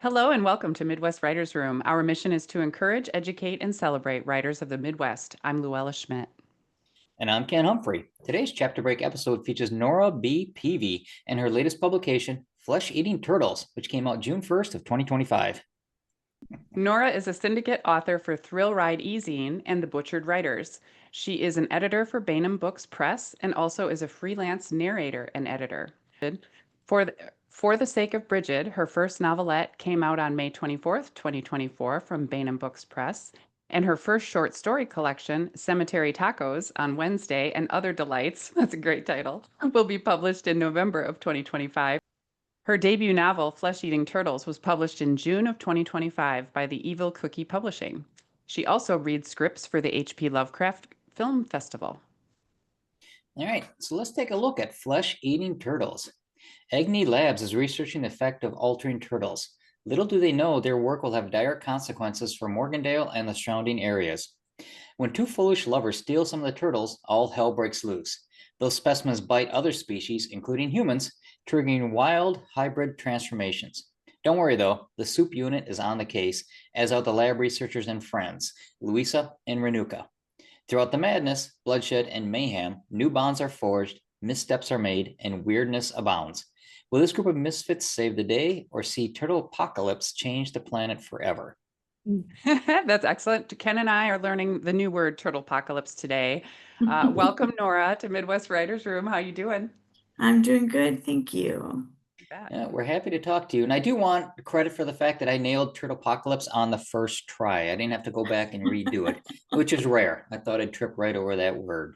Hello and welcome to Midwest Writers Room. Our mission is to encourage, educate, and celebrate writers of the Midwest. I'm Luella Schmidt. And I'm Ken Humphrey. Today's chapter break episode features Nora B. Peevy and her latest publication, Flesh Eating Turtles, which came out June 1st of 2025. Nora is a syndicate author for Thrill Ride E-Zine and The Butchered Writers. She is an editor for Bainham Books Press and also is a freelance narrator and editor. For the Sake of Bridget, her first novelette came out on May 24th, 2024 from Bainham Books Press, and her first short story collection, Cemetery Tacos, on Wednesday and Other Delights, that's a great title, will be published in November of 2025. Her debut novel, Flesh Eating Turtles, was published in June of 2025 by the Evil Cookie Publishing. She also reads scripts for the H.P. Lovecraft Film Festival. All right, so let's take a look at Flesh Eating Turtles. Agne Labs is researching the effect of altering turtles. Little do they know their work will have dire consequences for Morgandale and the surrounding areas. When two foolish lovers steal some of the turtles, all hell breaks loose. Those specimens bite other species, including humans, triggering wild hybrid transformations. Don't worry though, the Supe Unit is on the case, as are the lab researchers and friends, Louisa and Renuka. Throughout the madness, bloodshed, and mayhem, new bonds are forged, missteps are made, and weirdness abounds. Will this group of misfits save the day or see Turtlepocalypse change the planet forever? That's excellent. Ken and I are learning the new word turtlepocalypse today. Welcome, Nora, to Midwest Writers Room. How you doing? I'm doing good, thank you. Yeah, we're happy to talk to you. And I do want credit for the fact that I nailed Turtlepocalypse on the first try. I didn't have to go back and redo it, which is rare. I thought I'd trip right over that word.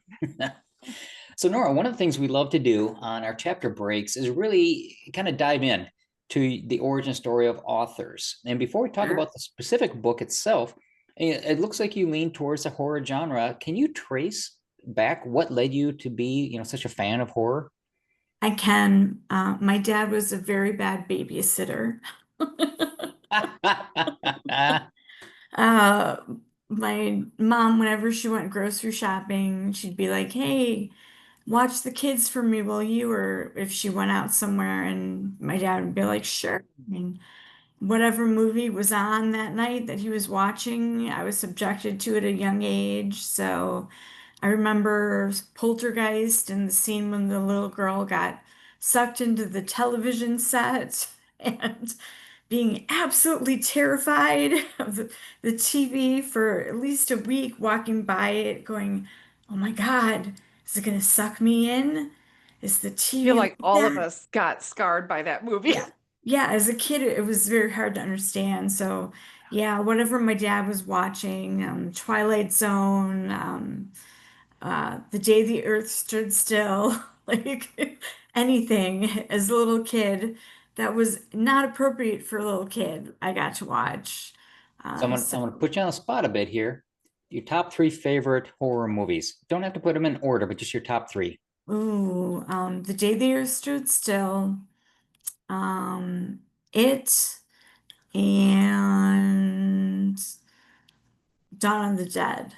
So, Nora, one of the things we love to do on our chapter breaks is really kind of dive in to the origin story of authors. And before we talk Sure. about the specific book itself, it looks like you lean towards the horror genre. Can you trace back what led you to be, such a fan of horror? I can. My dad was a very bad babysitter. Uh, my mom, whenever she went grocery shopping, she'd be like, "Hey, watch the kids for me, will you?" Or if she went out somewhere, and my dad would be like, "Sure." And whatever movie was on that night that he was watching, I was subjected to at a young age. So I remember Poltergeist and the scene when the little girl got sucked into the television set and being absolutely terrified of the TV for at least a week, walking by it, going, "Oh my God, is it going to suck me in? Is the I feel TV like like all of that?" us got scarred by that movie. Yeah. Yeah, as a kid, it was very hard to understand. So, yeah, whatever my dad was watching, Twilight Zone, The Day the Earth Stood Still, like anything as a little kid that was not appropriate for a little kid, I got to watch. So So, I'm gonna put you on the spot a bit here. Your top three favorite horror movies. Don't have to put them in order, but just your top three. The Day the Earth Stood Still, um, It, and Dawn of the Dead.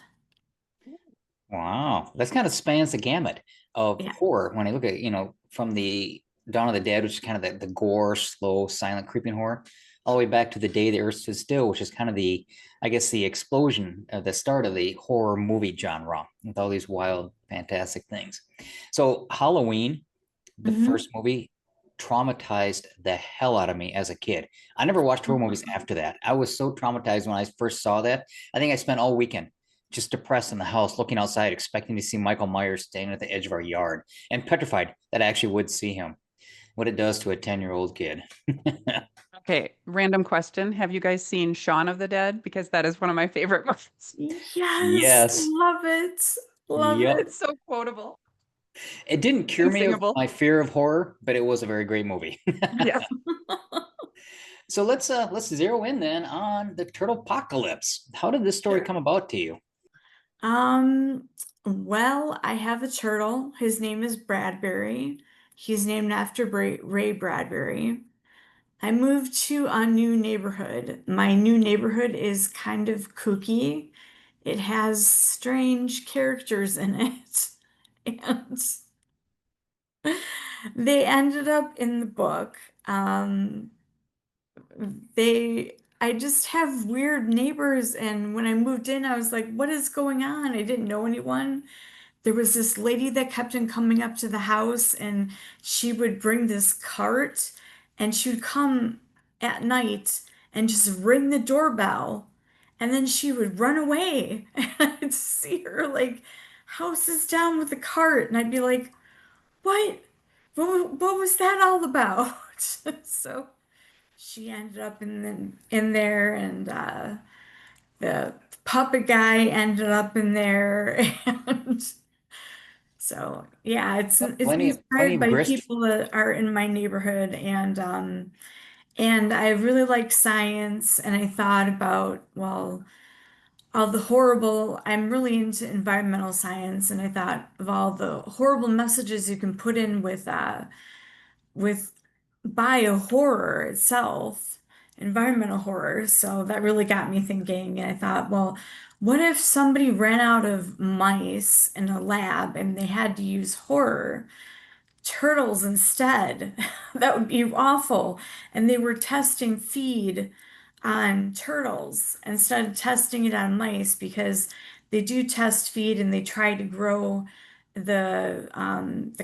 Wow, that's kind of spans the gamut of Yeah. horror. When I look at, from the Dawn of the Dead, which is kind of the gore, slow, silent, creeping horror, all the way back to The Day the Earth Stood Still, which is kind of I guess, the explosion at the start of the horror movie genre with all these wild, fantastic things. So Halloween, the hmm first movie, traumatized the hell out of me as a kid. I never watched horror movies after that. I was so traumatized when I first saw that. I think I spent all weekend just depressed in the house, looking outside, expecting to see Michael Myers standing at the edge of our yard, and petrified that I actually would see him. What it does to a 10-year-old kid. Okay, random question. Have you guys seen Shaun of the Dead? Because that is one of my favorite movies. Yes, Yes. love it. Love Yep. it. It's so quotable It didn't cure and me of singable. my fear of horror, but it was a very great movie. Yes. So let's zero in then on the Turtle Apocalypse. How did this story Sure. come about to you? Um, well, I have a turtle. His name is Bradbury. He's named after Ray Bradbury. I moved to a new neighborhood. My new neighborhood is kind of kooky. It has strange characters in it. And they ended up in the book. Um, I just have weird neighbors, and when I moved in, I was like, what is going on? I didn't know anyone. There was this lady that kept on coming up to the house, and she would bring this cart, and she would come at night and just ring the doorbell, and then she would run away. And I'd see her like houses down with the cart, and I'd be like, what? What was that all about? So she ended up in there, and the puppet guy ended up in there, and so yeah, Yep, it's plenty inspired of by grist. people that are in my neighborhood, and I really like science, and I thought about, well, all the horrible, I'm really into environmental science, and I thought of all the horrible messages you can put in with bio horror itself, environmental horror. So that really got me thinking. And I thought, well, what if somebody ran out of mice in a lab and they had to use horror? Turtles instead. That would be awful. And they were testing feed on turtles instead of testing it on mice, because they do test feed and they try to grow the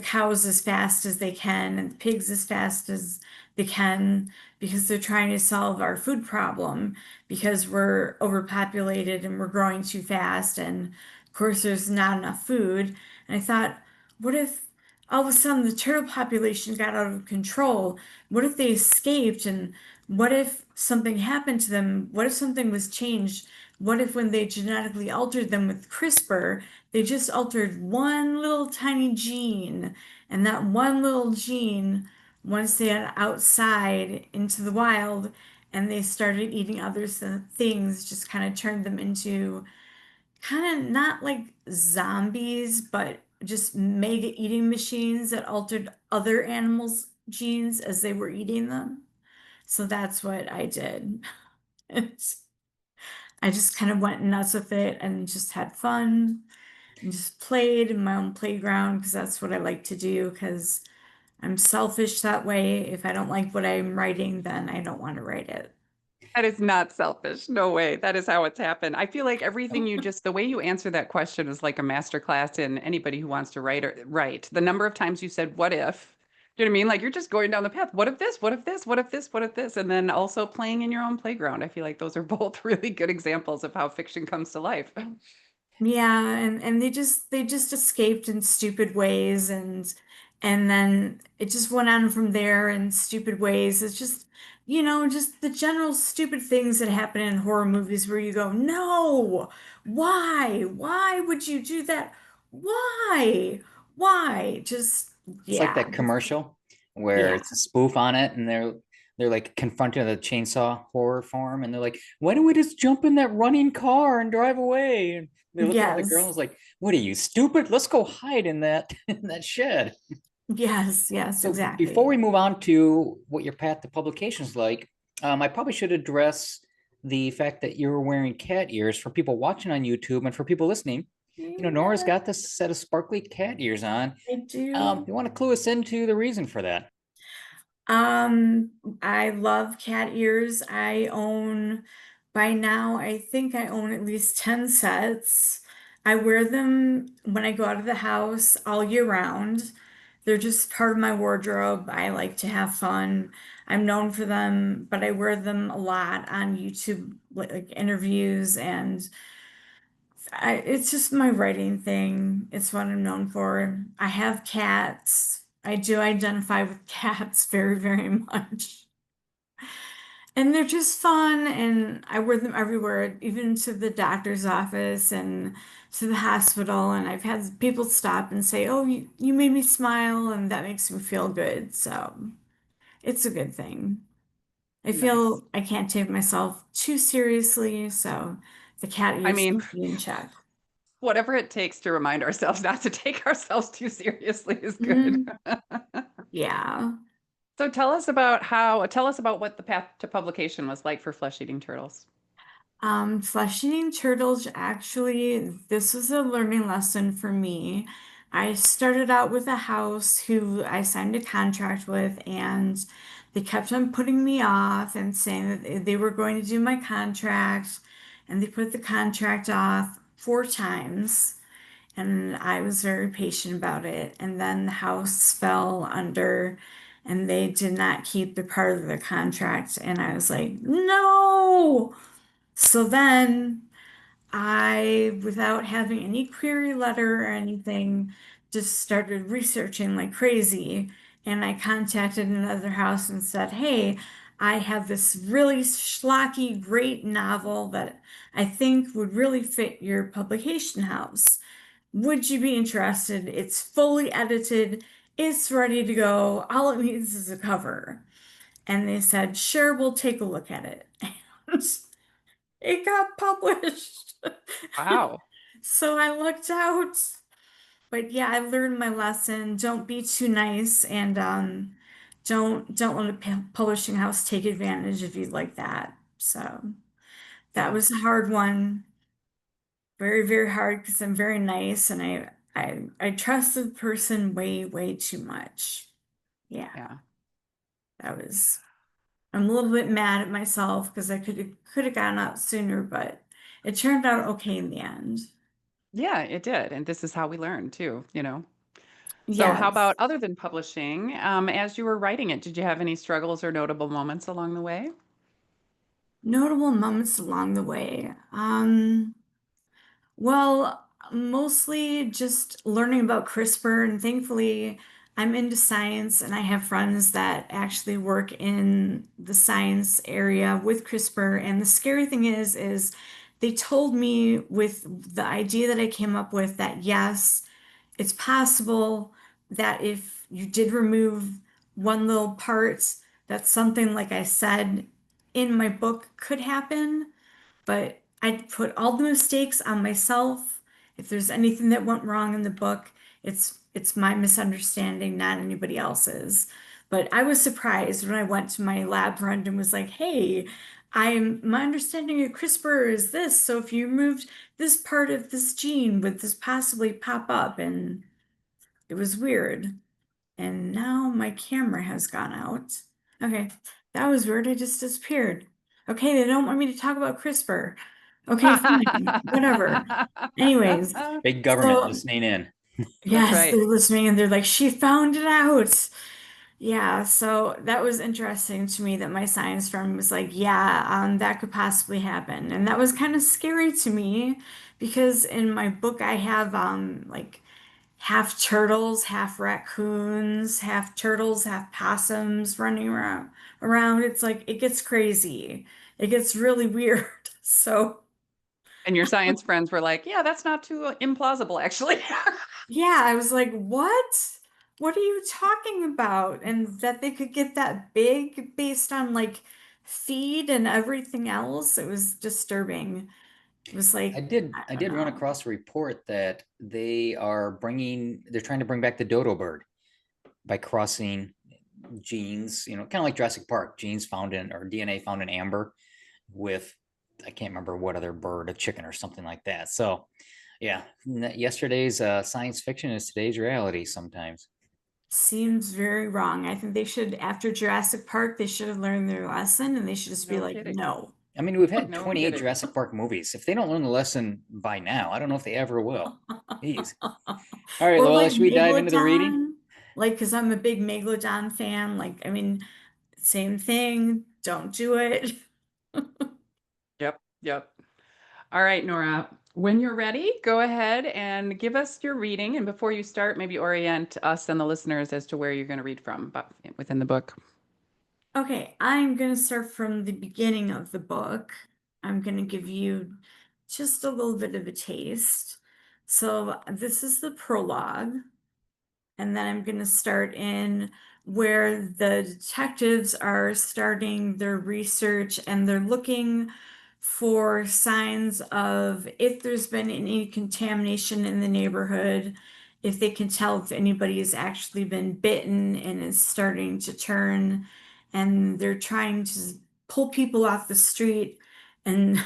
cows as fast as they can and the pigs as fast as they can, because they're trying to solve our food problem, because we're overpopulated and we're growing too fast, and of course there's not enough food. And I thought, what if all of a sudden the turtle population got out of control? What if they escaped? And what if something happened to them? What if something was changed? What if when they genetically altered them with CRISPR, they just altered one little tiny gene, and that one little gene, once they got outside into the wild and they started eating other things, just kind of turned them into kind of not like zombies, but just mega eating machines that altered other animals' genes as they were eating them. So that's what I did. It's, I just kind of went nuts with it and just had fun and just played in my own playground, because that's what I like to do, because I'm selfish that way. If I don't like what I'm writing, then I don't want to write it. That is not selfish. No way. That is how it's happened. I feel like everything you just, the way you answer that question is like a masterclass in anybody who wants to write or write. The number of times you said, what if? Do you know what I mean? Like you're just going down the path. What if this? What if this? What if this? What if this? And then also playing in your own playground. I feel like those are both really good examples of how fiction comes to life. Yeah, and they just escaped in stupid ways, and then it just went on from there in stupid ways. It's just, just the general stupid things that happen in horror movies where you go, "No! Why? Why would you do that? Why? Why?" Just It's like yeah. that commercial where Yeah. it's a spoof on it, and they're like confronted the chainsaw horror form, and they're like, "Why don't we just jump in that running car and drive away?" And they're looking at the girl and Yes. is like, "What are you, stupid? Let's go hide in that in that shed." Yes, yes, So before we exactly. move on to what your path to publication is like, I probably should address the fact that you're wearing cat ears for people watching on YouTube and for people listening. Nora's Yeah, got this set of sparkly cat ears on. I do. You want to clue us into the reason for that? Um, I love cat ears. By now, I think I own at least 10 sets. I wear them when I go out of the house all year round. They're just part of my wardrobe. I like to have fun. I'm known for them, but I wear them a lot on YouTube, like interviews, and it's just my writing thing. It's what I'm known for. I have cats. I do identify with cats very, very much. And they're just fun, and I wear them everywhere, even to the doctor's office and to the hospital. And I've had people stop and say, "Oh, you made me smile," and that makes me feel good. So it's a good thing. I Nice. feel I can't take myself too seriously, so the cat I ears mean, keep me in check. whatever it takes to remind ourselves not to take ourselves too seriously is good. Mhm. Yeah. So tell us about what the path to publication was like for Flesh Eating Turtles. Flesh eating turtles, actually, this was a learning lesson for me. I started out with a house who I signed a contract with, and they kept on putting me off and saying that they were going to do my contract, and they put the contract off 4 times. And I was very patient about it. And then the house fell under, and they did not keep the part of the contract. And I was like, no. So then without having any query letter or anything, just started researching like crazy. And I contacted another house and said, hey, I have this really schlocky, great novel that I think would really fit your publication house. Would you be interested? It's fully edited, it's ready to go. All it needs is a cover. And they said, sure, we'll take a look at it. It got published. Wow. So I lucked out. But yeah, I learned my lesson. Don't be too nice, and don't let a publishing house take advantage of you like that. So that Yeah. was a hard one. Very, very hard because I'm very nice and I trusted the person way, way too much. Yeah, Yeah. that was I'm a little bit mad at myself because I could have gotten out sooner, but it turned out okay in the end. Yeah, it did. And this is how we learn too, you know. So how Yes. about other than publishing, as you were writing it, did you have any struggles or notable moments along the way? Notable moments along the way. Well, mostly just learning about CRISPR, and thankfully I'm into science and I have friends that actually work in the science area with CRISPR. And the scary thing is they told me with the idea that I came up with that yes, it's possible that if you did remove one little part, that something like I said in my book could happen, but I'd put all the mistakes on myself. If there's anything that went wrong in the book, it's my misunderstanding, not anybody else's. But I was surprised when I went to my lab friend and was like, "Hey, my understanding of CRISPR is this. So if you removed this part of this gene, would this possibly pop up?" And it was weird. And now my camera has gone out. Okay, that was weird. I just disappeared. Okay, they don't want me to talk about CRISPR. Okay, fine, whatever. Anyways, Big government so listening in. That's yes, right. they're listening and they're like, she found it out. Yeah, so that was interesting to me that my science friend was like, yeah, that could possibly happen. And that was kind of scary to me because in my book I have like half turtles, half raccoons, half turtles, half possums running around. It's like it gets crazy. It gets really weird. So And your science friends were like, yeah, that's not too implausible, actually. yeah, I was like, what? What are you talking about? And that they could get that big based on like feed and everything else. It was disturbing. It was I like, did I I don't did run know. across a report that they're trying to bring back the dodo bird by crossing genes, kind of like Jurassic Park, genes found in or DNA found in amber with I can't remember what other bird, a chicken or something like that. So yeah, yesterday's science fiction is today's reality sometimes. Seems very wrong. I think they should, after Jurassic Park, they should have learned their lesson and they should just be No like, kidding. no. I mean, we've had No 28 kidding. Jurassic Park movies. If they don't learn the lesson by now, I don't know if they ever will. Jeez. All right, Or Lola, like should we dive into the reading? Megalodon, like, because I'm a big Megalodon fan. Like, I mean, same thing. Don't do it. Yep. Yep. All right, Nora, when you're ready, go ahead and give us your reading. And before you start, maybe orient us and the listeners as to where you're going to read from but within the book. Okay, I'm going to start from the beginning of the book. I'm going to give you just a little bit of a taste. So, this is the prologue. And then I'm going to start in where the detectives are starting their research and they're looking for signs of if there's been any contamination in the neighborhood, if they can tell if anybody has actually been bitten and is starting to turn, and they're trying to pull people off the street and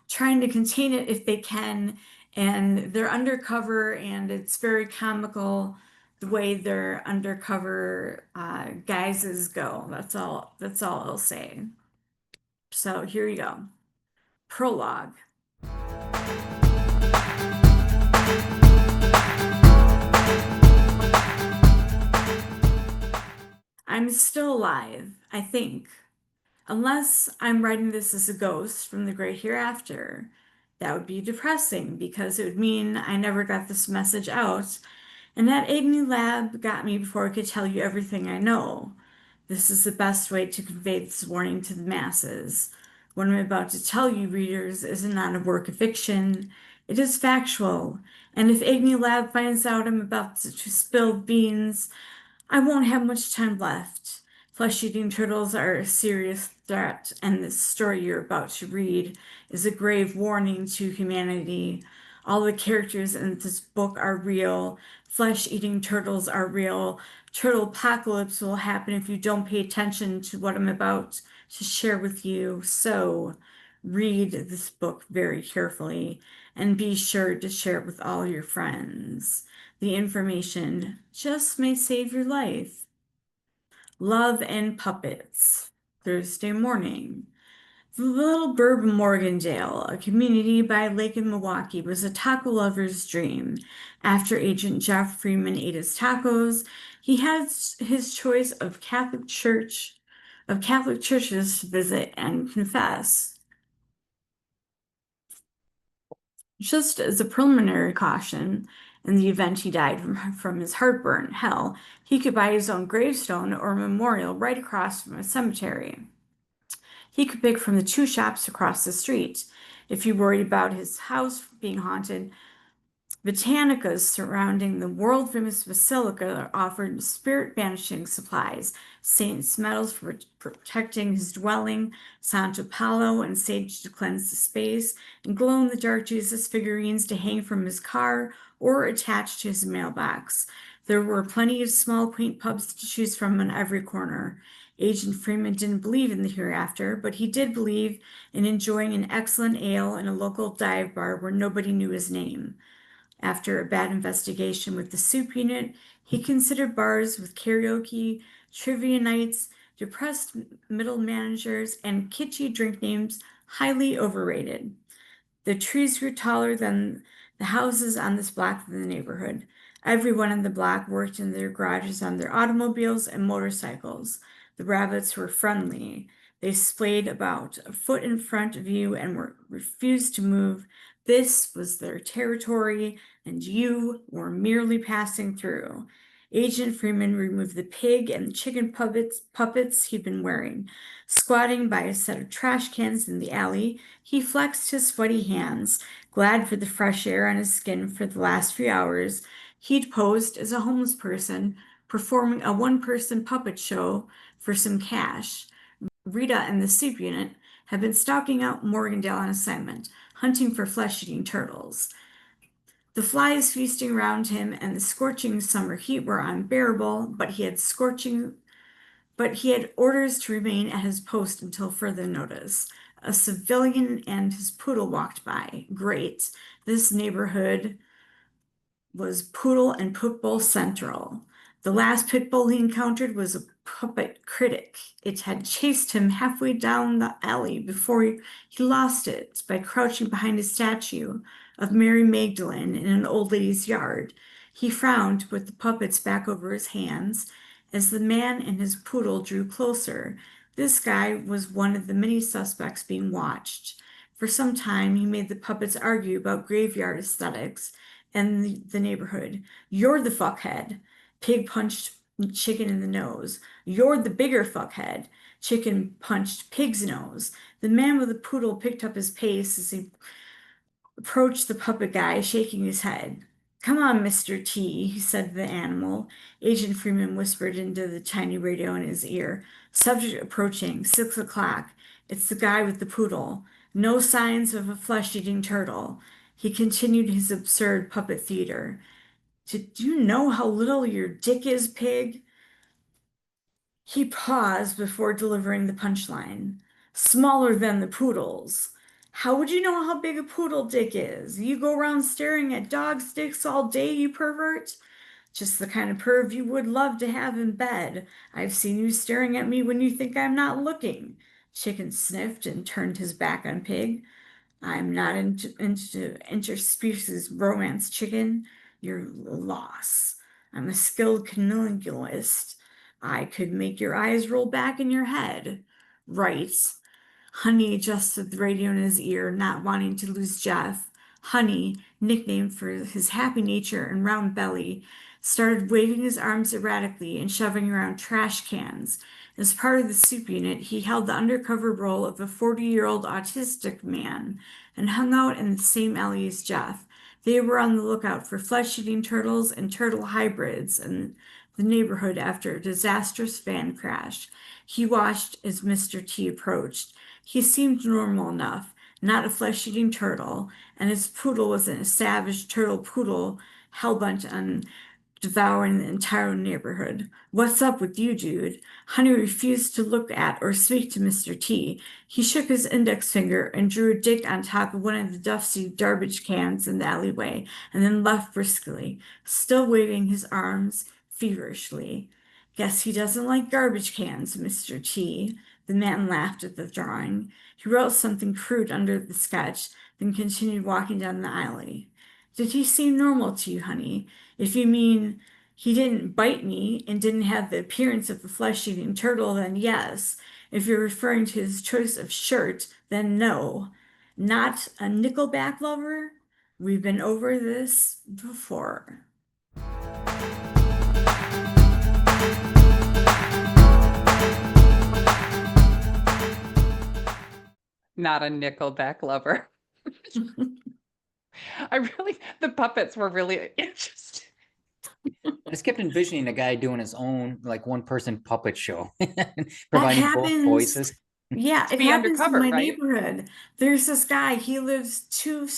trying to contain it if they can. And they're undercover, and it's very comical the way their undercover guises go. That's all I'll say. So here you go. Prologue. I'm still alive, I think. Unless I'm writing this as a ghost from the great hereafter. That would be depressing because it would mean I never got this message out, and that Agne Lab got me before I could tell you everything I know. This is the best way to convey this warning to the masses. What I'm about to tell you, readers, is not a work of fiction. It is factual, and if Agne Lab finds out I'm about to spill beans, I won't have much time left. Flesh-eating turtles are a serious threat, and the story you're about to read is a grave warning to humanity. All the characters in this book are real. Flesh-eating turtles are real. Turtlepocalypse will happen if you don't pay attention to what I'm about to share with you. So, read this book very carefully and be sure to share it with all your friends. The information just may save your life. Love and Puppets, Thursday morning. The little burb Morgandale, a community by a lake in Milwaukee, was a taco lover's dream. After Agent Jeff Freeman ate his tacos, he had his choice of Catholic churches to visit and confess. Just as a preliminary caution, in the event he died from his heartburn, hell, he could buy his own gravestone or memorial right across from a cemetery. He could pick from the 2 shops across the street. If he worried about his house being haunted, botanicas surrounding the world-famous basilica offered spirit-banishing supplies, saints' medals for protecting his dwelling, Santo Paulo and sage to cleanse the space, and glow-in-the-dark Jesus figurines to hang from his car or attach to his mailbox. There were plenty of small, quaint pubs to choose from on every corner. Agent Freeman didn't believe in the hereafter, but he did believe in enjoying an excellent ale in a local dive bar where nobody knew his name. After a bad investigation with the Supe Unit, he considered bars with karaoke, trivia nights, depressed middle managers, and kitschy drink names highly overrated. The trees grew taller than the houses on this block of the neighborhood. Everyone in the block worked in their garages on their automobiles and motorcycles. The rabbits were friendly. They splayed about a foot in front of you and refused to move. This was their territory, and you were merely passing through. Agent Freeman removed the pig and chicken puppets he'd been wearing. Squatting by a set of trash cans in the alley, he flexed his sweaty hands, glad for the fresh air on his skin. For the last few hours, he'd posed as a homeless person, performing a one-person puppet show for some cash. Rita and the Supe Unit had been stalking out Morgandale on assignment, hunting for flesh-eating turtles. The flies feasting around him and the scorching summer heat were unbearable, but he had orders to remain at his post until further notice. A civilian and his poodle walked by. Great. This neighborhood was poodle and pit bull central. The last pit bull he encountered was a puppet critic. It had chased him halfway down the alley before he lost it by crouching behind a statue of Mary Magdalene in an old lady's yard. He frowned to put the puppets back over his hands as the man and his poodle drew closer. This guy was one of the many suspects being watched. For some time, he made the puppets argue about graveyard aesthetics and the neighborhood. You're the fuckhead. Pig punched chicken in the nose. You're the bigger fuckhead. Chicken punched pig's nose. The man with the poodle picked up his pace as he approached the puppet guy, shaking his head. Come on, Mr. T, he said to the animal. Agent Freeman whispered into the tiny radio in his ear. Subject approaching, 6 o'clock. It's the guy with the poodle. No signs of a flesh-eating turtle. He continued his absurd puppet theater. Do you know how little your dick is, pig? He paused before delivering the punchline. Smaller than the poodle's. How would you know how big a poodle dick is? You go around staring at dog sticks all day, you pervert. Just the kind of perv you would love to have in bed. I've seen you staring at me when you think I'm not looking. Chicken sniffed and turned his back on Pig. I'm not into interspecies romance, chicken. You're a loss. I'm a skilled cunnilingus. I could make your eyes roll back in your head. Right. Honey adjusted the radio in his ear, not wanting to lose Jeff. Honey, nicknamed for his happy nature and round belly, started waving his arms erratically and shoving around trash cans. As part of the Supe Unit, he held the undercover role of a 40-year-old autistic man and hung out in the same alley as Jeff. They were on the lookout for flesh-eating turtles and turtle hybrids in the neighborhood after a disastrous van crash. He watched as Mr. T approached. He seemed normal enough, not a flesh-eating turtle, and his poodle wasn't a savage turtle poodle hell-bent on devouring the entire neighborhood. What's up with you, dude? Honey refused to look at or speak to Mr. T. He shook his index finger and drew a dick on top of one of the dusty garbage cans in the alleyway, and then left briskly, still waving his arms feverishly. Guess he doesn't like garbage cans, Mr. T. The man laughed at the drawing. He wrote something crude under the sketch, then continued walking down the alley. Did he seem normal to you, honey? If you mean he didn't bite me and didn't have the appearance of a flesh-eating turtle, then yes. If you're referring to his choice of shirt, then no. Not a nickelback lover? We've been over this before. Not a Nickelback lover. The puppets were really interesting. I just kept envisioning a guy doing his own like one person puppet show, That providing both happens. voices. Yeah, To it be happens in undercover, my right? neighborhood. There's this guy, he lives two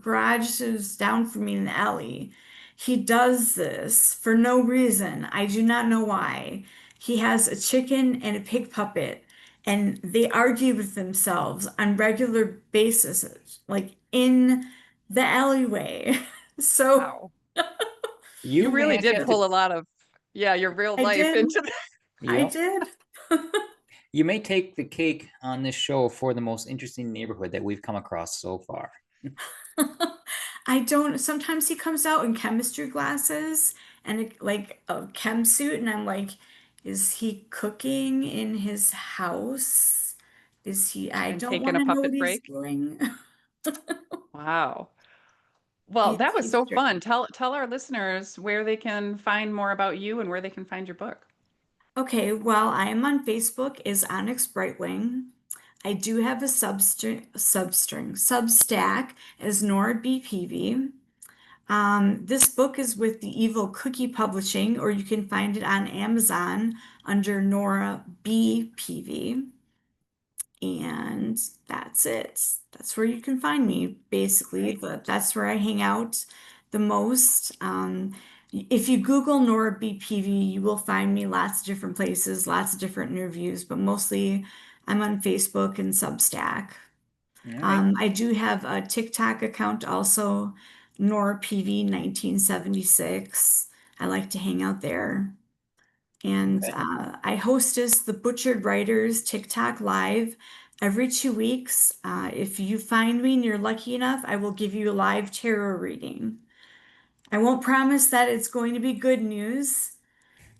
garages down from me in the alley. He does this for no reason. I do not know why. He has a chicken and a pig puppet, and they argue with themselves on regular basis, like in the alleyway. So Wow. You You may really actually did have to, pull a lot of, your real I life did. into that. I yep. did. You may take the cake on this show for the most interesting neighborhood that we've come across so far. I don't. Sometimes he comes out in chemistry glasses and like a chem suit, and I'm like, is he cooking in his house? Is he? I And don't taking want a to know puppet what he's break. doing. Wow. Well, that was He's so strict. fun. Tell our listeners where they can find more about you and where they can find your book. Okay, well, I am on Facebook is Onyx Brightwing. I do have a Substack as Nora B. Peevy. This book is with the Evil Cookie Publishing, or you can find it on Amazon under Nora B. Peevy. And that's it. That's where you can find me, basically. Great. That's where I hang out the most. If you Google Nora B. Peevy, you will find me lots of different places, lots of different interviews, but mostly I'm on Facebook and Substack. All right. I do have a TikTok account also, Nora PV 1976. I like to hang out there. And Okay. I hostess the Butchered Writers TikTok Live every 2 weeks. If you find me and you're lucky enough, I will give you a live tarot reading. I won't promise that it's going to be good news,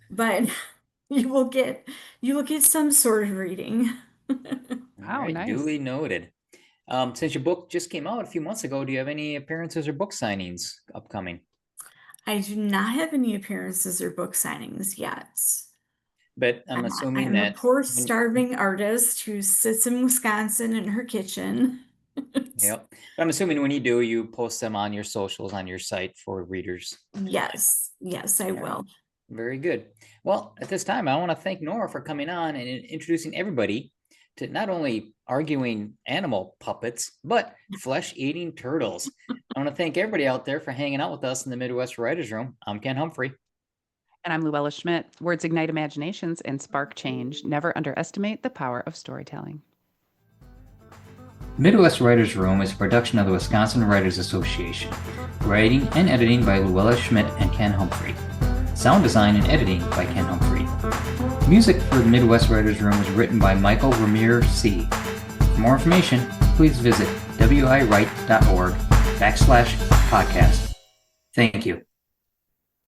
but you will get some sort of reading. All Wow, right. nice. Duly noted. Since your book just came out a few months ago, do you have any appearances or book signings upcoming? I do not have any appearances or book signings yet. But I'm I assuming am a that poor, when, starving artist who sits in Wisconsin in her kitchen. yep. But I'm assuming when you do, you post them on your socials on your site for readers. Yes, yes, I All right. will. Very good. Well, at this time, I want to thank Nora for coming on and introducing everybody to not only arguing animal puppets, but flesh-eating turtles. I want to thank everybody out there for hanging out with us in the Midwest Writers Room. I'm Ken Humphrey. And I'm Luella Schmidt. Words ignite imaginations and spark change. Never underestimate the power of storytelling. Midwest Writers Room is a production of the Wisconsin Writers Association. Writing and editing by Luella Schmidt and Ken Humphrey. Sound design and editing by Ken Humphrey. Music for the Midwest Writers Room was written by Michael Ramir C. For more information, please visit wiwrite.org/podcast. Thank you.